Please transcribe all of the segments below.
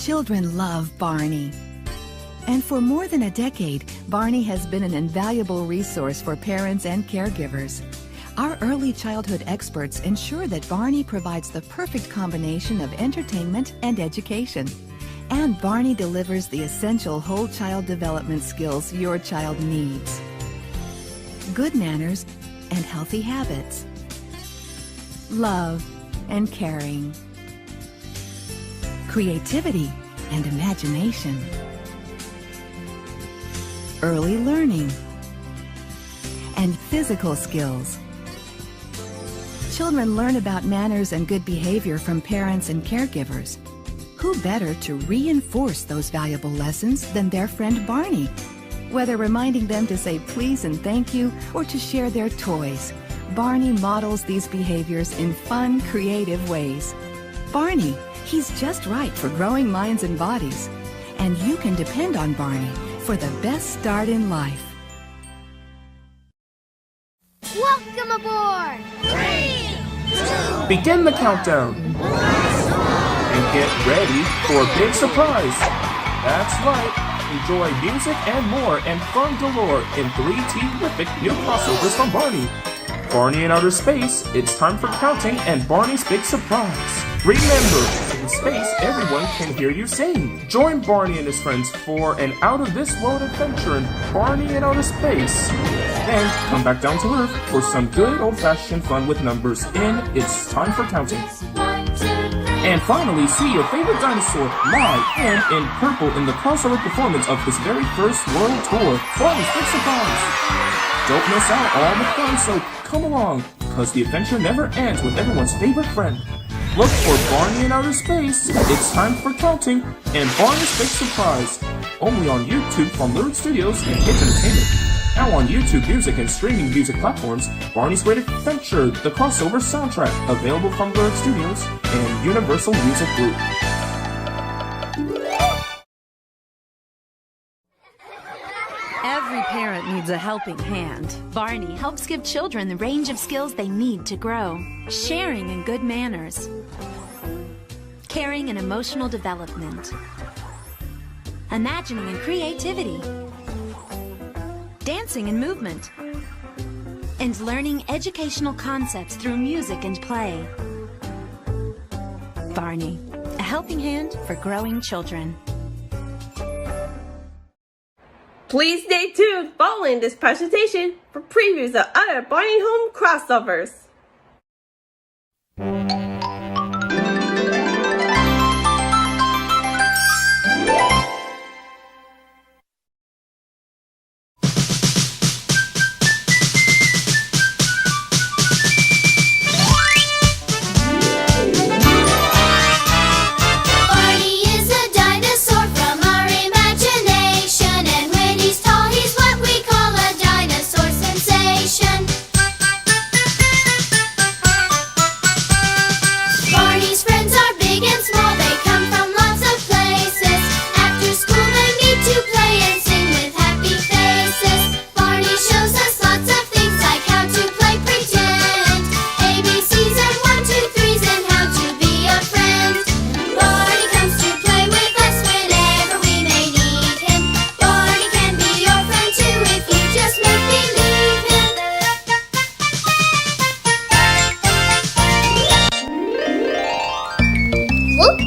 Children love Barney. And for more than a decade, Barney has been an invaluable resource for parents and caregivers. Our early childhood experts ensure that Barney provides the perfect combination of entertainment and education. And Barney delivers the essential whole child development skills your child needs. Good manners and healthy habits. Love and caring. Creativity and imagination. Early learning. And physical skills. Children learn about manners and good behavior from parents and caregivers. Who better to reinforce those valuable lessons than their friend Barney? Whether reminding them to say please and thank you or to share their toys, Barney models these behaviors in fun, creative ways. Barney, he's just right for growing minds and bodies. And you can depend on Barney for the best start in life. Welcome aboard! 3, 2, Begin the countdown! And get ready for a big surprise! That's right! Enjoy music and more and fun galore in 3 terrific new crossovers from Barney. Barney in Outer Space, it's time for counting and Barney's Big Surprise. Remember, in space everyone can hear you sing. Join Barney and his friends for an out-of-this-world adventure in Barney in Outer Space. Then come back down to Earth for some good old-fashioned fun with numbers in It's Time for Counting. And finally, see your favorite dinosaur live and in purple in the crossover performance of his very first world tour, Barney's Big Surprise. Don't miss out on the fun, so come along, because the adventure never ends with everyone's favorite friend. Look for Barney in Outer Space, It's Time for Counting, and Barney's Big Surprise. Only on YouTube from Lyric Studios and Hit Entertainment. Now on YouTube Music and streaming music platforms, Barney's Great Adventure, the crossover soundtrack, available from Lyric Studios and Universal Music Group. Every parent needs a helping hand. Barney helps give children the range of skills they need to grow. Sharing and good manners. Caring and emotional development. Imagining and creativity. Dancing and movement. And learning educational concepts through music and play. Barney, a helping hand for growing children. Please stay tuned following this presentation for previews of other Barney Home crossovers.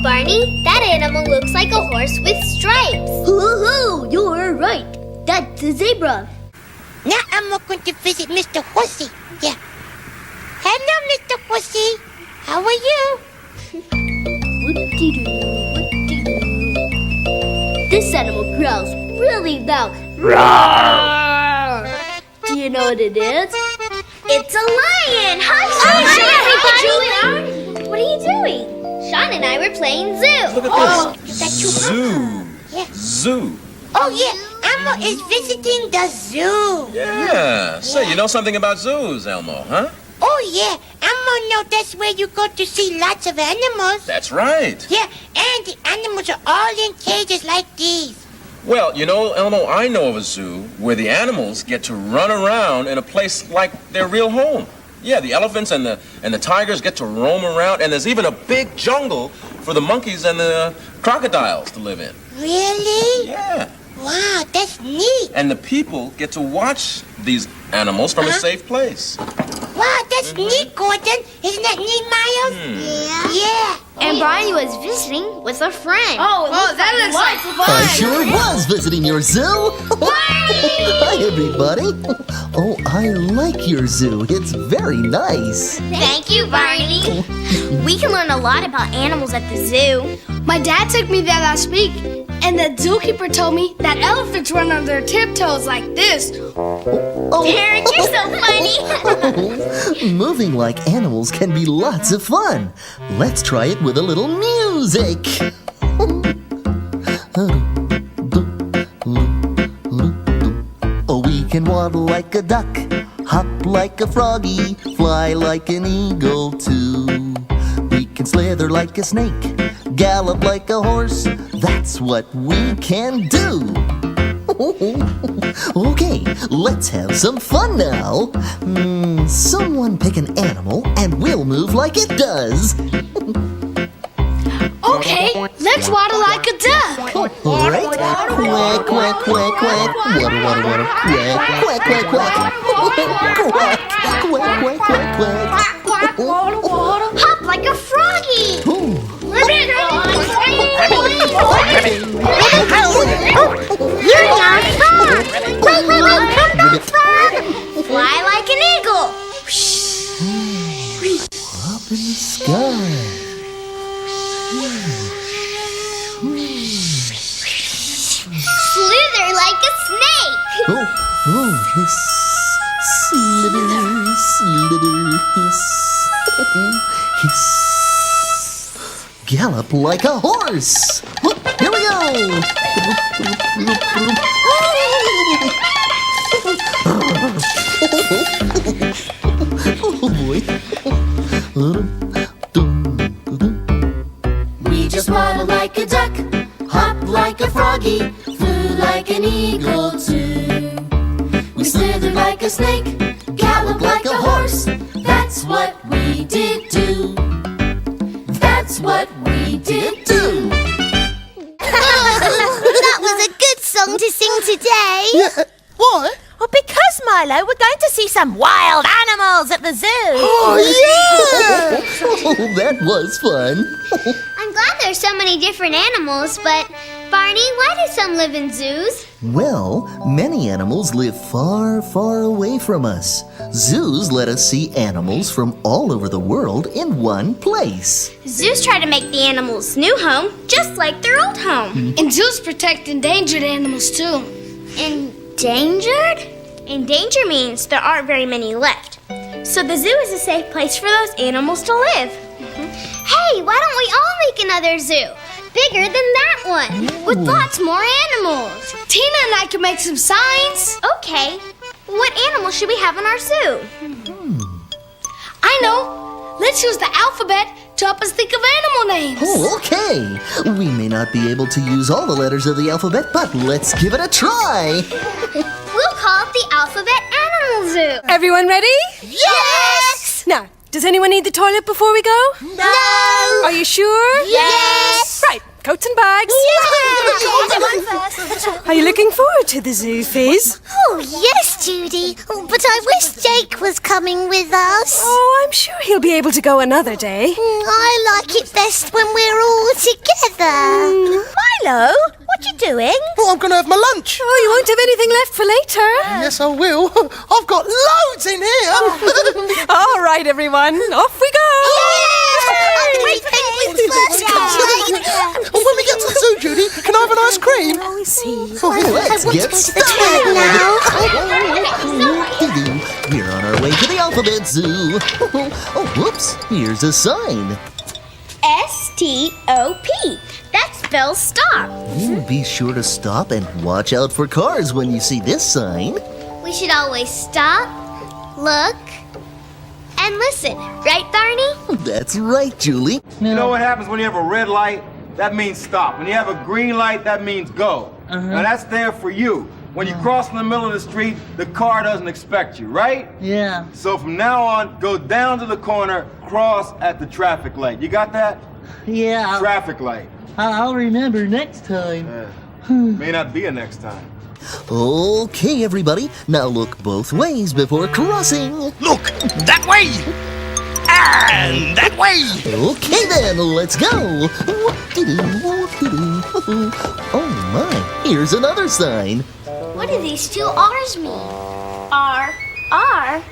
Barney, that animal looks like a horse with stripes. Hoo-hoo, you're right. That's a zebra. Now I'm going to visit Mr. Horsey. Yeah. Hello, Mr. Horsey. How are you? What-de-doo, what-de-doo. This animal growls really loud. Roar! Do you know what it is? It's a lion! Hi, Shawn! What are you doing? Shawn and I were playing zoo. Look at this. Is that you? Zoo. Yeah. Zoo. Oh, yeah. Elmo is visiting the zoo. Yeah. Say, you know something about zoos, Elmo, huh? Oh, yeah. Elmo know that's where you go to see lots of animals. That's right. Yeah, and the animals are all in cages like these. Well, you know, Elmo, I know of a zoo where the animals get to run around in a place like their real home. Yeah, the elephants and the tigers get to roam around, and there's even a big jungle for the monkeys and the crocodiles to live in. Really? Yeah. Wow, that's neat. And the people get to watch these animals from a safe place. Wow, that's neat, Gordon. Isn't that neat, Miles? Yeah. And Barney was visiting with a friend. That looks like fun. I sure was visiting your zoo. Hi, everybody. Oh, I like your zoo. It's very nice. Thank you, Barney. We can learn a lot about animals at the zoo. My dad took me there last week, and the zookeeper told me that elephants run on their tiptoes like this. Derek, you're so funny. Moving like animals can be lots of fun. Let's try it with a little music. Oh, we can waddle like a duck, hop like a froggy, fly like an eagle too. We can slither like a snake, gallop like a horse. That's what we can do. Okay, let's have some fun now. Someone pick an animal and we'll move like it does. Okay, let's waddle like a duck. All right. Quack, quack, quack, quack. Waddle, waddle, waddle. Quack, quack, quack, quack. Quack, quack, quack, quack, quack. Hop like a froggy. You're not frog. Wait, come back, frog. Fly like an eagle. Up in the sky. Slither like a snake. Hiss. Slither, slither, hiss. Hiss. Gallop like a horse. Here we go. Oh boy. We just waddle like a duck, hop like a froggy, flew like an eagle too. We slithered like a snake, galloped like a horse. That's what we did do. That's what we did do. That was a good song to sing today. Yeah. What? Well, because, Milo, we're going to see some wild animals at the zoo. Oh, yeah! Oh, that was fun. I'm glad there's so many different animals, but Barney, why do some live in zoos? Well, many animals live far, far away from us. Zoos let us see animals from all over the world in one place. Zoos try to make the animals' new home just like their old home. And zoos protect endangered animals too. Endangered? Endanger means there aren't very many left. So the zoo is a safe place for those animals to live. Hey, why don't we all make another zoo? Bigger than that one, with lots more animals. Tina and I can make some signs. Okay, what animal should we have in our zoo? I know. Let's use the alphabet to help us think of animal names. Oh, okay. We may not be able to use all the letters of the alphabet, but let's give it a try. We'll call it the Alphabet Animal Zoo. Everyone ready? Yes! Now, does anyone need the toilet before we go? No! Are you sure? Yes! Right, coats and bags. Are you looking forward to the zoo, Fizz? Oh, yes, Judy. But I wish Jake was coming with us. Oh, I'm sure he'll be able to go another day. I like it best when we're all together. Milo, what you doing? Oh, I'm going to have my lunch. Oh, you won't have anything left for later. Yes, I will. I've got loads in here. All right, everyone, off we go. Wait, penguins first. When we get to the zoo, Judy, can I have an ice cream? Oh, I see. Let's get started now. We're on our way to the Alphabet Zoo. Oh, whoops, here's a sign. S-T-O-P. That spells stop. Be sure to stop and watch out for cars when you see this sign. We should always stop, look, and listen. Right, Barney? That's right, Julie. You know what happens when you have a red light? That means stop. When you have a green light, that means go. Now that's there for you. When you cross in the middle of the street, the car doesn't expect you, right? Yeah. So from now on, go down to the corner, cross at the traffic light. You got that? Yeah. Traffic light. I'll remember next time. May not be a next time. Okay, everybody. Now look both ways before crossing. Look, that way! And that way! Okay then, let's go. Oh my, here's another sign. What do these two R's mean? R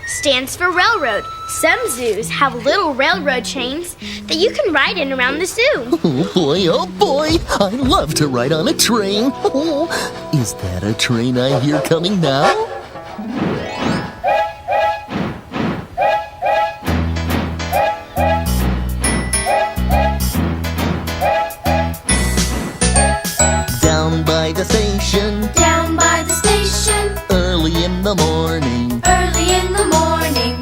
stands for railroad. Some zoos have little railroad trains that you can ride in around the zoo. Oh boy, I love to ride on a train. Is that a train I hear coming now? Down by the station, early in the morning,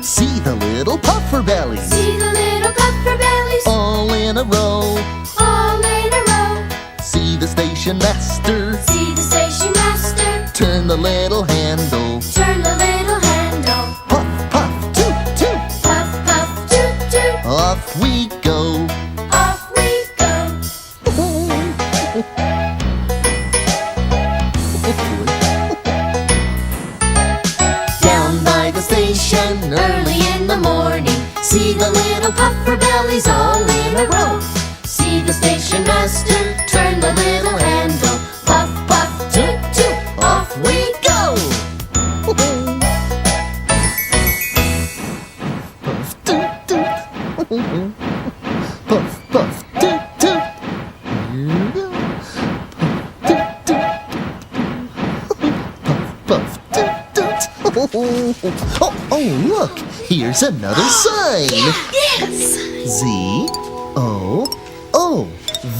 see the little puffer bellies, all in a row, see the station master, turn the little handle, puff, puff, toot, toot, off we go. Down by the station, early in the morning, see the little puffer bellies all in a row. See the station master, turn the little handle, puff, puff, toot, toot, off we go. Puff, toot, toot. Puff, puff, toot, toot. Here we go. Puff, toot, toot. Oh, look, here's another sign. Yes! Z-O-O.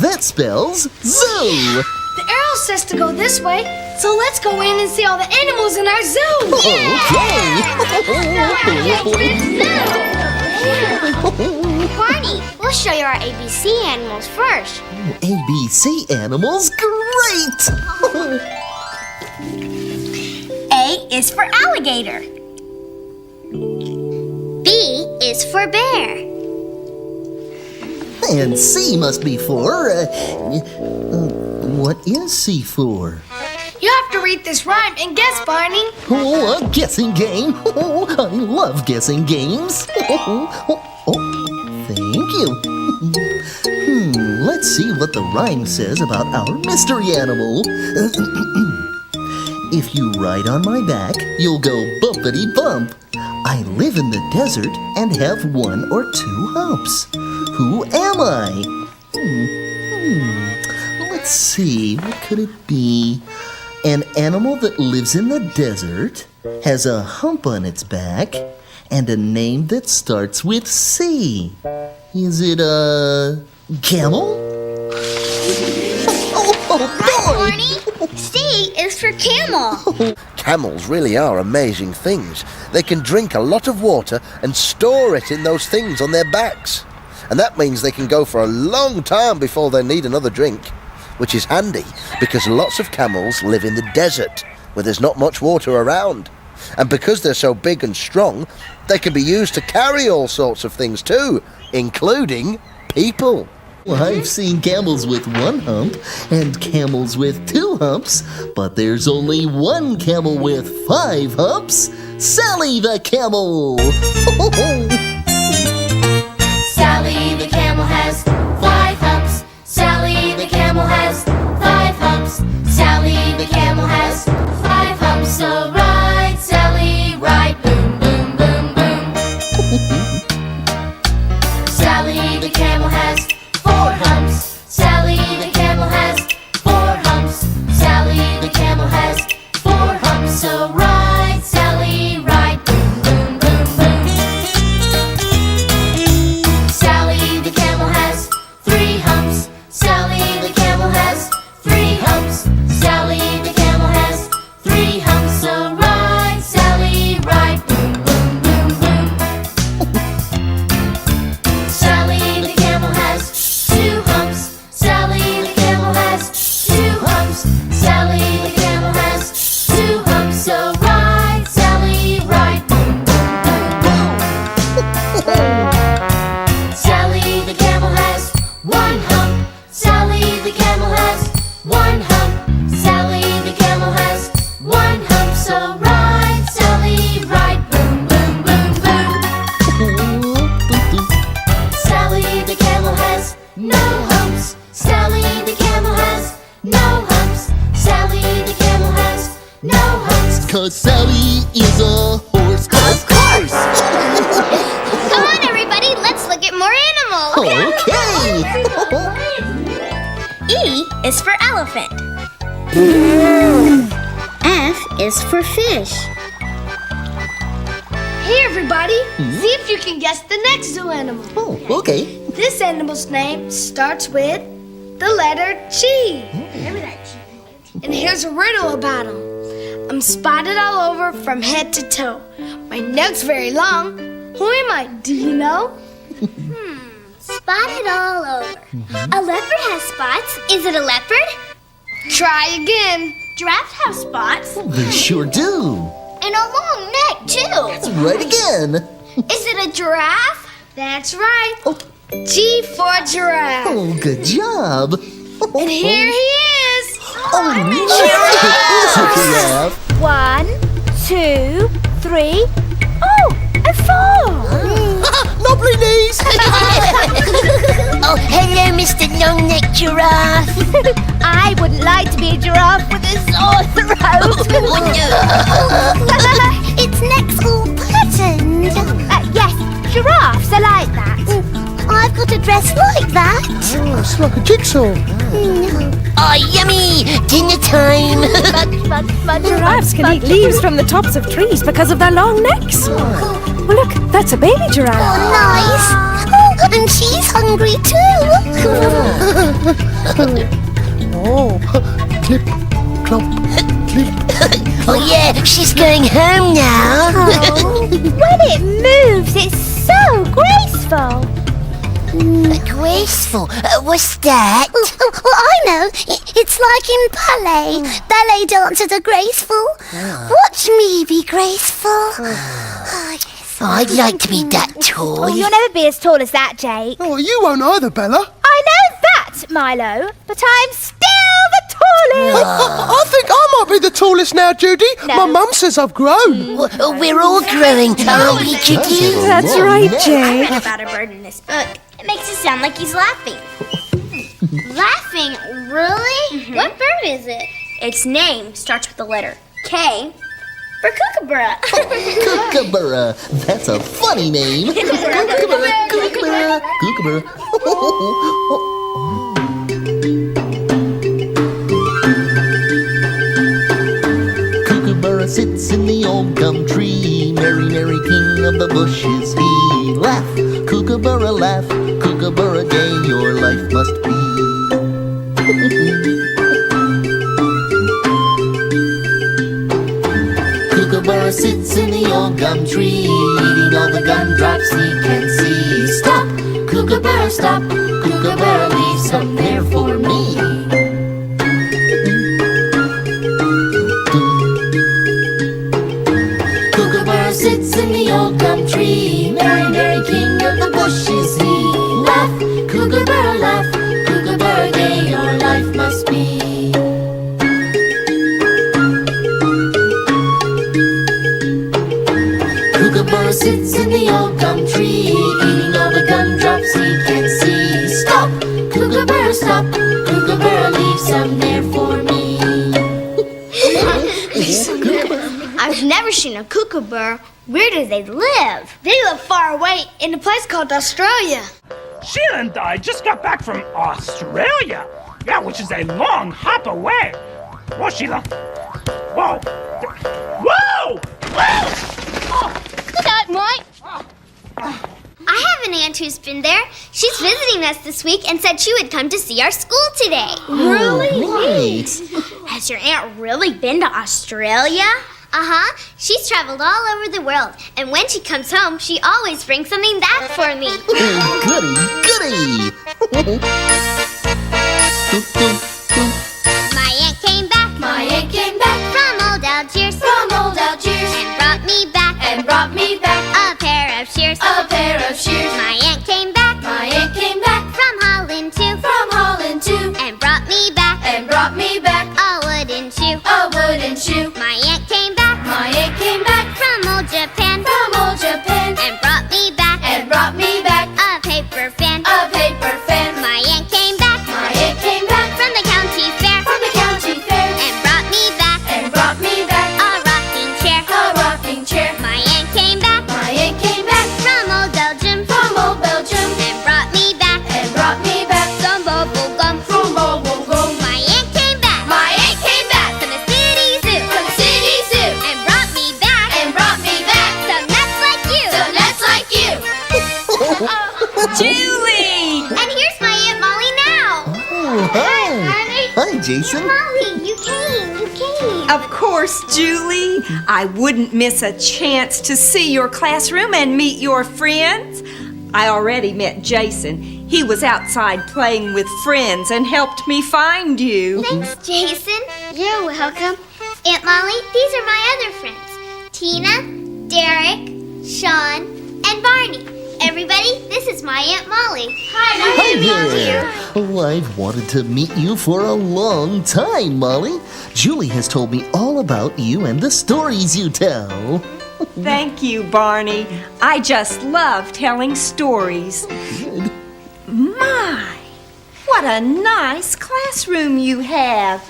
That spells zoo. The arrow says to go this way, so let's go in and see all the animals in our zoo. Barney, we'll show you our ABC animals first. ABC animals, great! A is for alligator. B is for bear. And C must be for... what is C for? You have to read this rhyme and guess, Barney. Oh, a guessing game. Oh, I love guessing games. Thank you. Let's see what the rhyme says about our mystery animal. If you ride on my back, you'll go bumpity bump. I live in the desert and have 1 or 2 humps. Who am I? Let's see, what could it be? An animal that lives in the desert, has a hump on its back, and a name that starts with C. Is it a camel? Oh boy! Barney, C is for camel. Camels really are amazing things. They can drink a lot of water and store it in those things on their backs. And that means they can go for a long time before they need another drink, which is handy because lots of camels live in the desert where there's not much water around. And because they're so big and strong, they can be used to carry all sorts of things too, including people. Well, I've seen camels with 1 hump and camels with 2 humps, but there's only 1 camel with 5 humps, Sally the camel. Sally the camel has 5 humps. Sally the camel has 5 humps. Sally the camel has 5 humps. So ride, Sally, ride, boom, boom, boom, boom. Sally the camel has 4 humps. Sally the camel has 4 humps. Sally the camel has 4 humps. So ride, Sally, ride, boom, boom, boom, boom. is for elephant. F is for fish. Hey everybody, see if you can guess the next zoo animal. Oh, okay. This animal's name starts with the letter G. And here's a riddle about him. I'm spotted all over from head to toe. My neck's very long. Who am I? Do you know? Spotted all over. A leopard has spots. Is it a leopard? Try again. Giraffes have spots. They sure do. And a long neck, too. That's right again. Is it a giraffe? That's right. G for giraffe. Oh, good job. And here he is. Oh, giraffe. 1, 2, 3. Oh, and 4. Lovely knees. Oh, hello, Mr. Long-necked Giraffe. I wouldn't like to be a giraffe with a sore throat. Its neck's all patterned. Yes, giraffes are like that. I've got a dress like that. Oh, it's like a jigsaw. Oh, yummy! Dinner time. Giraffes can eat leaves from the tops of trees because of their long necks. Well, look, that's a baby giraffe. Oh, nice. Oh, and she's hungry too. Oh, clip, clop, clip. Oh, yeah, she's going home now. When it moves, it's so graceful. Graceful? What's that? Oh, I know. It's like in ballet. Ballet dancers are graceful. Watch me be graceful. Oh, yes. I'd like to be that tall. Oh, you'll never be as tall as that, Jake. Oh, you won't either, Bella. I know that, Milo, but I'm still the tallest. I think I might be the tallest now, Judy. No. My mum says I've grown. We're all growing, aren't we, Judy? That's right, Jake. I read about a bird in this book. It makes it sound like he's laughing. Laughing? Really? What bird is it? Its name starts with the letter K for kookaburra. Kookaburra. That's a funny name. Kookaburra, kookaburra, kookaburra. Kookaburra sits in the old gum tree. Merry, merry king of the bushes he. Laugh, kookaburra, laugh. Kookaburra gay your life must be. Kookaburra sits in the old gum tree, eating all the gumdrops he can see. Stop, kookaburra, stop. Kookaburra, leave some there for me. Kookaburra sits in the old gum tree, merry, merry king of the bushes he. Laugh, kookaburra, laugh. Kookaburra, gay your life must be. Kookaburra sits in the old gum tree, eating all the gumdrops he can see. Stop, kookaburra, stop. Kookaburra, leave some there for me. I've never seen a kookaburra. Where do they live? They live far away in a place called Australia. Sheila and I just got back from Australia. Yeah, which is a long hop away. Whoa, Sheila. Whoa. Whoa! Whoa! Good night, Mike. I have an aunt who's been there. She's visiting us this week and said she would come to see our school today. Really? Right. Has your aunt really been to Australia? Uh-huh. She's traveled all over the world. And when she comes home, she always brings something back for me. Goody, goody. My aunt came back. My aunt came back From old Algiers. from old Algiers And brought me back. and brought me back A pair of shears. a pair of shears. My aunt came back. My aunt came back From Holland too. from Holland too And brought me back. and brought me back A wooden shoe. a wooden shoe. My aunt came back. My aunt came back From old Japan. from old Japan And brought me back. and brought me back A paper fan. a paper fan. My aunt came back. My aunt came back From the Jason. Molly, you came. Of course, Julie. I wouldn't miss a chance to see your classroom and meet your friends. I already met Jason. He was outside playing with friends and helped me find you. Thanks, Jason. You're welcome. Aunt Molly, these are my other friends. Tina, Derek, Shawn, and Barney. Everybody, this is my Aunt Molly. Hi, nice to meet you. Oh, I've wanted to meet you for a long time, Molly. Julie has told me all about you and the stories you tell. Thank you, Barney. I just love telling stories. Good. My, what a nice classroom you have.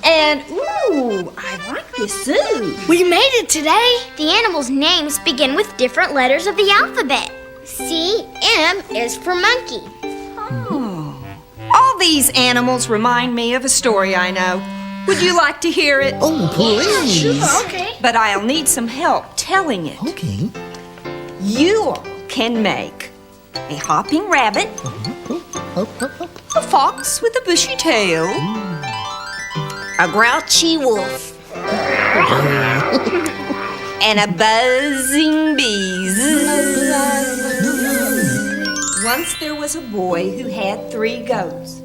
And, ooh, I like this zoo. We made it today. The animals' names begin with different letters of the alphabet. C, M is for monkey. Oh. All these animals remind me of a story I know. Would you like to hear it? Oh, please. Yeah, sure, okay. But I'll need some help telling it. Okay. You all can make a hopping rabbit, a fox with a bushy tail, a grouchy wolf, and a buzzing bee. Once there was a boy who had 3 goats.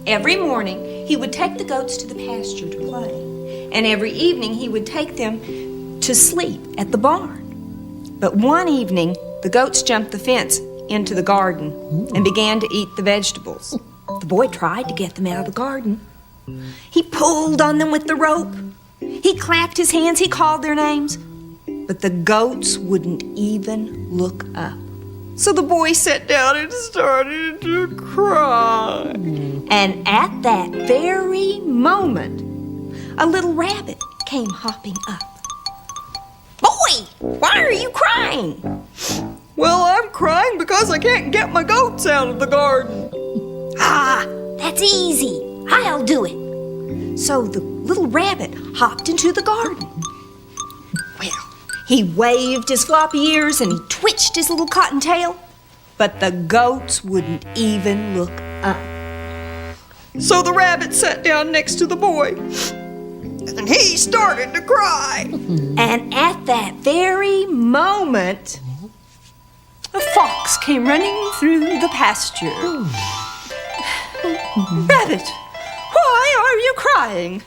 Every morning, he would take the goats to the pasture to play, and every evening he would take them to sleep at the barn. But one evening, the goats jumped the fence into the garden and began to eat the vegetables. The boy tried to get them out of the garden. He pulled on them with the rope. He clapped his hands, he called their names. But the goats wouldn't even look up. So the boy sat down and started to cry. And at that very moment, a little rabbit came hopping up. Boy, why are you crying? Well, I'm crying because I can't get my goats out of the garden. Ah, that's easy. I'll do it. So the little rabbit hopped into the garden. Well, he waved his floppy ears and he twitched his little cotton tail, but the goats wouldn't even look up. So the rabbit sat down next to the boy, and he started to cry. And at that very moment, a fox came running through the pasture. Rabbit, why are you crying?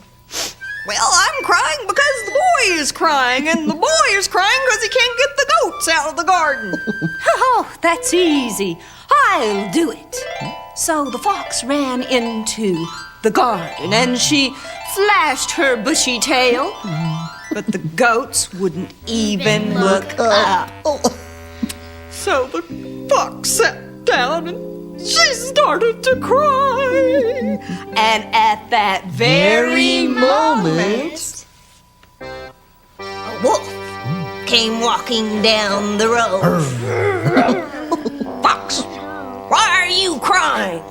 Well, I'm crying because the boy is crying, and the boy is crying because he can't get the goats out of the garden. Oh, that's easy. I'll do it. So the fox ran into the garden, and she flashed her bushy tail, but the goats wouldn't even look up. So the fox sat down and she started to cry. And at that very moment, a wolf came walking down the road. Fox, why are you crying?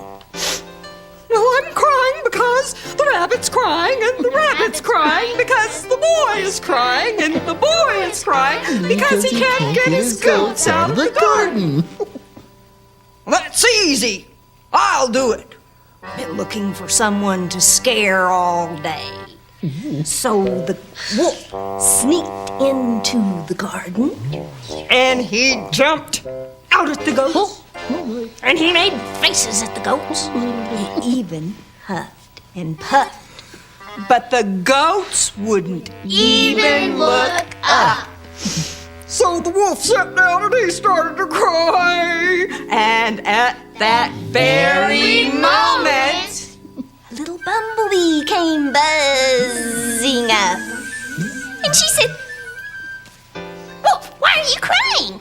Well, I'm crying because the rabbit's crying, and the rabbit's crying because the boy is crying, and the boy is crying because he can't get his goats out of the garden. That's easy. I'll do it. I've been looking for someone to scare all day. So the wolf sneaked into the garden, and he jumped out at the goats, and he made faces at the goats. He even huffed and puffed, but the goats wouldn't even look up. So the wolf sat down and he started to cry. And at that very moment, a little bumblebee came buzzing up. And she said, Wolf, why are you crying?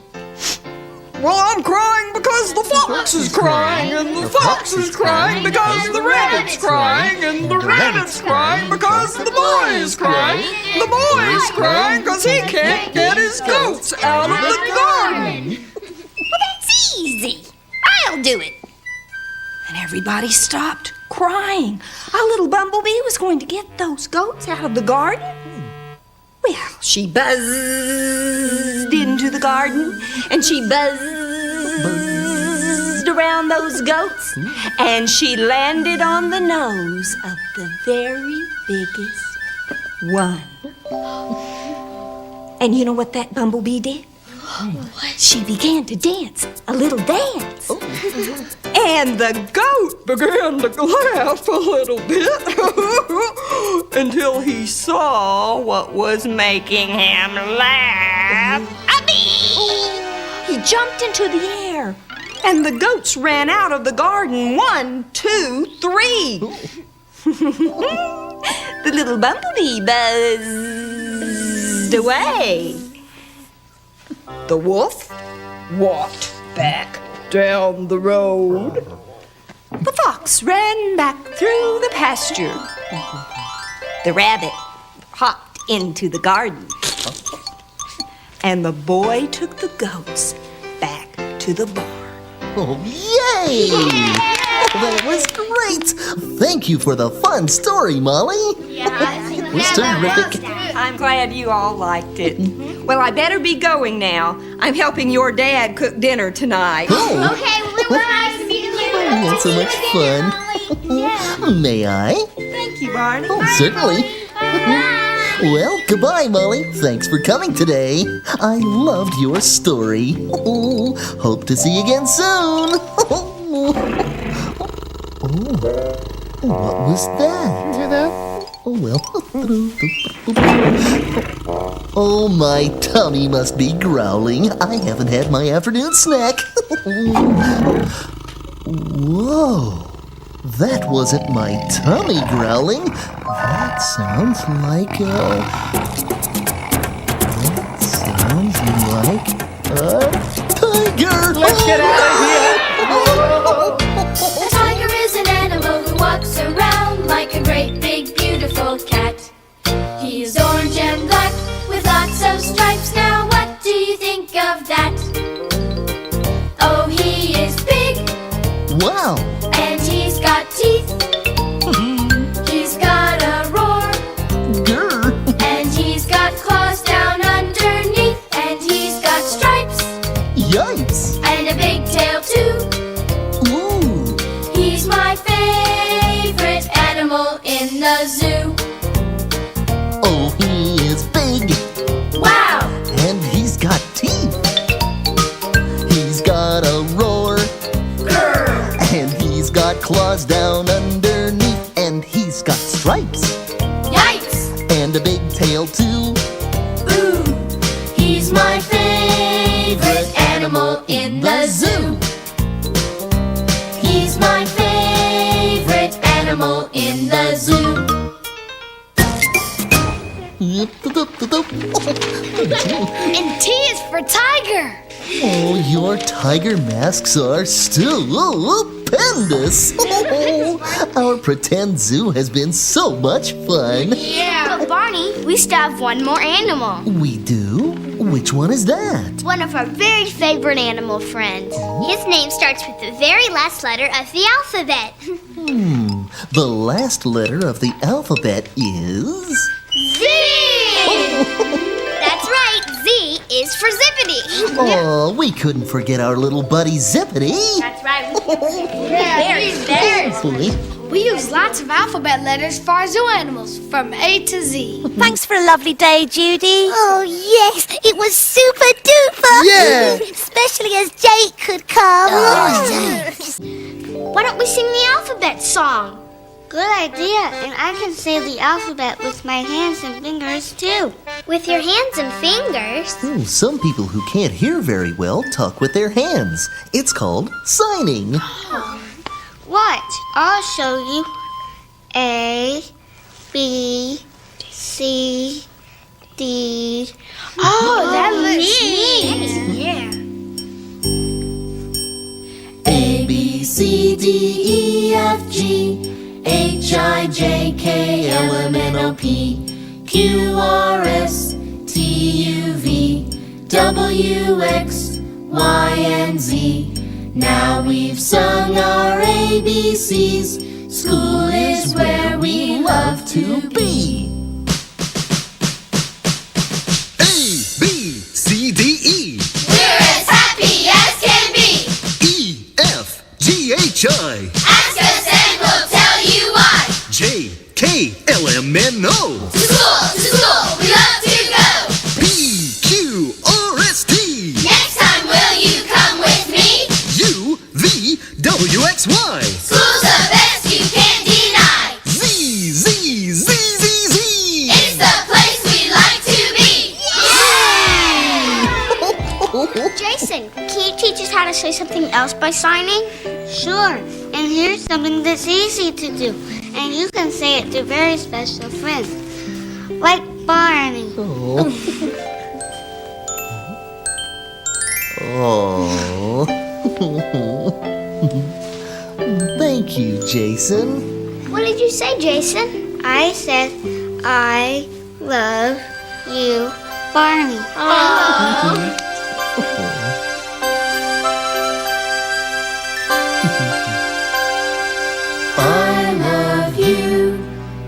Well, I'm crying because the fox is crying, and the fox is crying because the rabbit's crying, and the rabbit's crying because the boy is crying. The boy is crying because he can't get his goats out of the garden. Well, that's easy. I'll do it. And everybody stopped crying. Our little bumblebee was going to get those goats out of the garden. Well, she buzzed into the garden, and she buzzed around around those goats, and she landed on the nose of the very biggest one. And you know what that bumblebee did? She began to dance, a little dance. And the goat began to laugh a little bit until he saw what was making him laugh. He jumped into the air, and the goats ran out of the garden. 1, 2, 3. The little bumblebee buzzed away. The wolf walked back down the road. The fox ran back through the pasture. The rabbit hopped into the garden. And the boy took the goats back to the barn. Oh, yay! That was great! Thank you for the fun story, Molly. It was terrific. I'm glad you all liked it. Well, I better be going now. I'm helping your dad cook dinner tonight. Oh. Okay, well, it was nice to meet you. Oh, that's so much fun. May I? Thank you, Barney. Oh, certainly. Well, goodbye, Molly. Thanks for coming today. I loved your story. Hope to see you again soon. What was that? Hear that? Oh, well. Oh, my tummy must be growling. I haven't had my afternoon snack. Whoa. That wasn't my tummy growling. That sounds like a tiger. Let's get out of here. A tiger is an animal who walks around like a great big beautiful cat. He is orange and black with lots of stripes. Now what do you think of that? Oh, he is big. Wow. And he's got teeth. He's got a roar. Grr. And he's got claws down underneath. And he's got stripes. Yikes. And a big tail too. Ooh. He's my favorite animal in the zoo. Oh, he is big. Wow. And he's got teeth. He's got a roar. Grr. And he's got claws down underneath. And he's got stripes. Yikes. And a big tail too. Ooh. He's my favorite animal in the zoo. He's my favorite animal in the zoo. And T is for tiger. Oh, your tiger masks are stupendous. Our pretend zoo has been so much fun. Yeah. But Barney, we still have one more animal. We do? Which one is that? One of our very favorite animal friends. His name starts with the very last letter of the alphabet. The last letter of the alphabet is... Z! That's right, Z is for Zippity. Oh, we couldn't forget our little buddy Zippity. That's right. Hopefully. We use lots of alphabet letters for our zoo animals, from A to Z. Thanks for a lovely day, Judy. Oh, yes, it was super duper. Yeah. Especially as Jake could come. Why don't we sing the alphabet song? Good idea, and I can say the alphabet with my hands and fingers too. With your hands and fingers? Some people who can't hear very well talk with their hands. It's called signing. Watch, I'll show you. A, B, C, D. Oh, that looks neat. Yeah. A, B, C, D, E, F, G, H, I, J, K, L, M, N, O, P, Q, R, S, T, U, V, W, X, Y, and Z. Now we've sung our ABCs. School is where we love to be. A, B, C, D, E. We're as happy as can be. E, F, G, Jason, can you teach us how to say something else by signing? Sure. And here's something that's easy to do. And you can say it to very special friends. Like Barney. Oh. Thank you, Jason. What did you say, Jason? I said, I love you, Barney. I love you,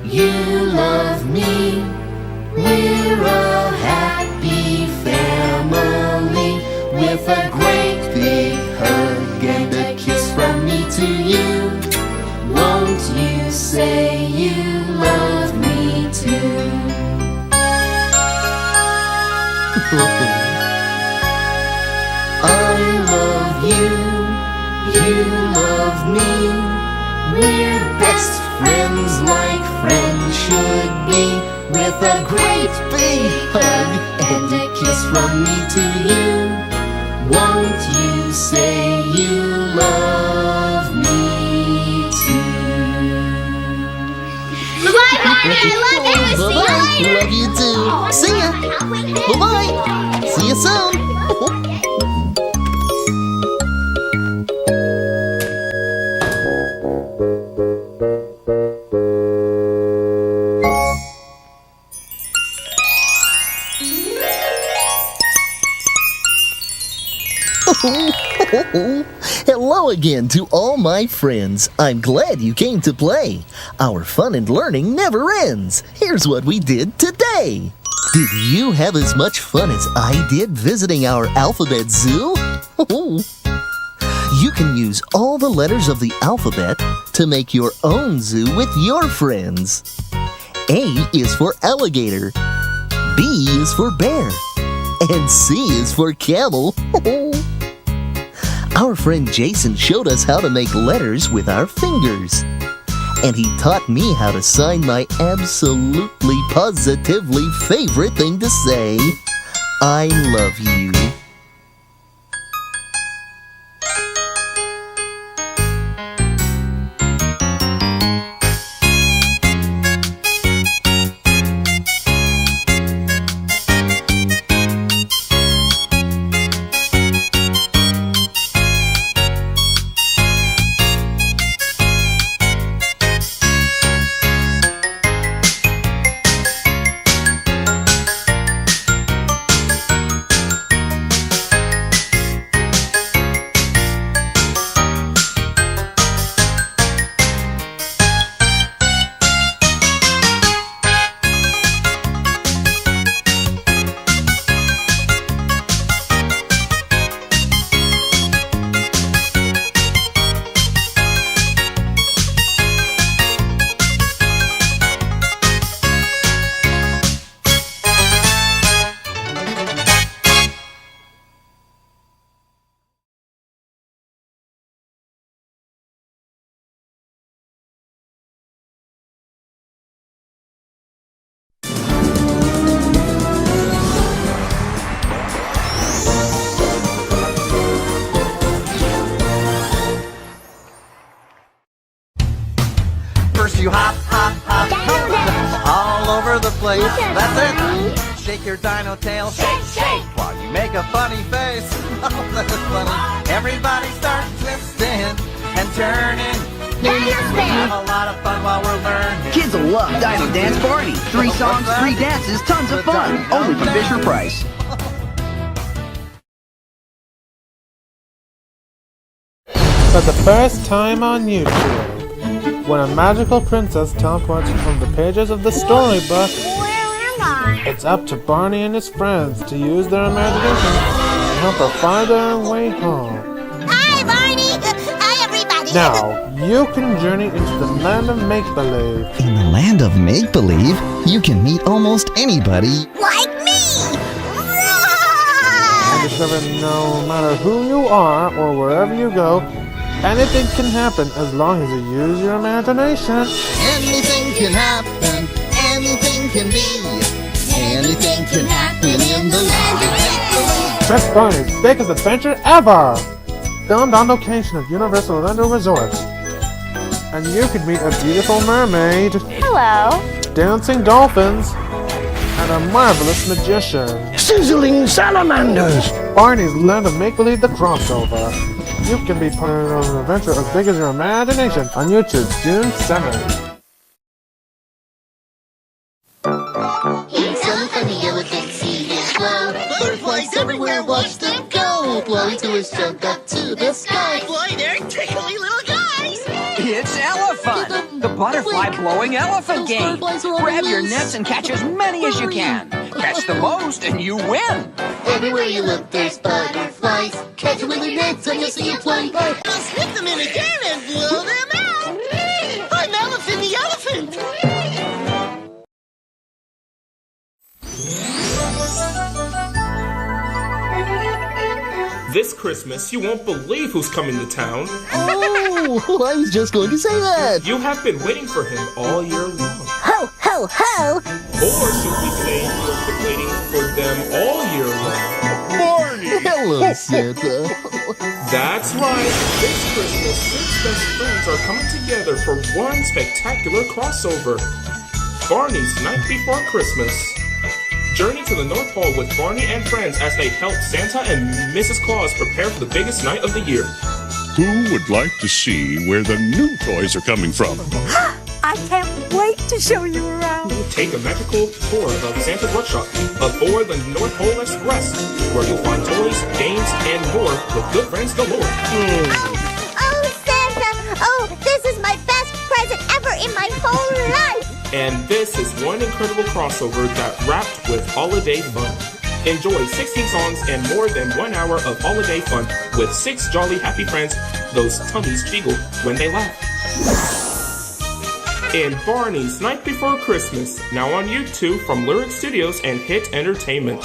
you love me. We're a happy family with a great big hug and a kiss from me to you. Won't you say you love me too? I love you, you love me. We're best friends like friends should be, with a great big hug and a kiss from me to you. Won't you say you love me too? Bye, Barney. I love you. See you later. Love you too. See ya. Bye-bye. See you soon. Hello again to all my friends. I'm glad you came to play. Our fun and learning never ends. Here's what we did today. Did you have as much fun as I did visiting our alphabet zoo? You can use all the letters of the alphabet to make your own zoo with your friends. A is for alligator, B is for bear, and C is for camel. Our friend Jason showed us how to make letters with our fingers. And he taught me how to sign my absolutely, positively favorite thing to say. I love you. First you hop, hop, hop, hop, all over the place. That's it. Shake your dino tail, shake, shake, while you make a funny face. Oh, that's funny. Everybody start twisting and turning. Have a lot of fun while we're learning. Kids will love Dino Dance Party. 3 songs, 3 dances, tons of fun. Only from Fisher Price. For the first time on YouTube, when a magical princess teleports from the pages of the storybook, it's up to Barney and his friends to use their imagination and help her find their way home. Hi, Barney! Hi, everybody! Now, you can journey into the land of make-believe. In the land of make-believe, you can meet almost anybody. Like me! And discover no matter who you are or wherever you go, anything can happen as long as you use your imagination. Anything can happen, anything can be, anything can happen in the land of make-believe. Prince Barney's biggest adventure ever! Filmed on location at Universal Orlando Resort. And you could meet a beautiful mermaid, Hello. dancing dolphins, and a marvelous magician. Sizzling salamanders! Barney's Land of Make-Believe the Crossover. You can be part of an adventure as big as your imagination on YouTube June 7th. He's so funny, elephant, see his glow. Butterflies everywhere, watch them go. Blowing to his junk up to the sky. Boy, they're tickly little guys. It's Elephant, the butterfly blowing elephant game. Grab your nets and catch as many as you can. Catch the most and you win. Everywhere you look, there's butterflies. Catch them with your nets and you'll see you play. I'll stick them in again and blow them out. I'm Elephant the Elephant. This Christmas, you won't believe who's coming to town. Oh, I was just going to say that. You have been waiting for him all year long. Ho, ho, ho! Or should we say you have been waiting for them all year long? Barney! Hello, Santa. That's right. This Christmas, 6 best friends are coming together for one spectacular crossover. Barney's Night Before Christmas. Journey to the North Pole with Barney and friends as they help Santa and Mrs. Claus prepare for the biggest night of the year. Who would like to see where the new toys are coming from? I can't wait to show you around. Take a magical tour of Santa's workshop aboard the North Pole Express, where you'll find toys, games, and more with good friends galore. Oh, Santa! Oh, this is my best present ever in my whole life! And this is one incredible crossover that wrapped with holiday fun. Enjoy 16 songs and more than 1 hour of holiday fun with 6 jolly happy friends. Those tummies jiggle when they laugh. In Barney's Night Before Christmas, now on YouTube from Lyric Studios and Hit Entertainment.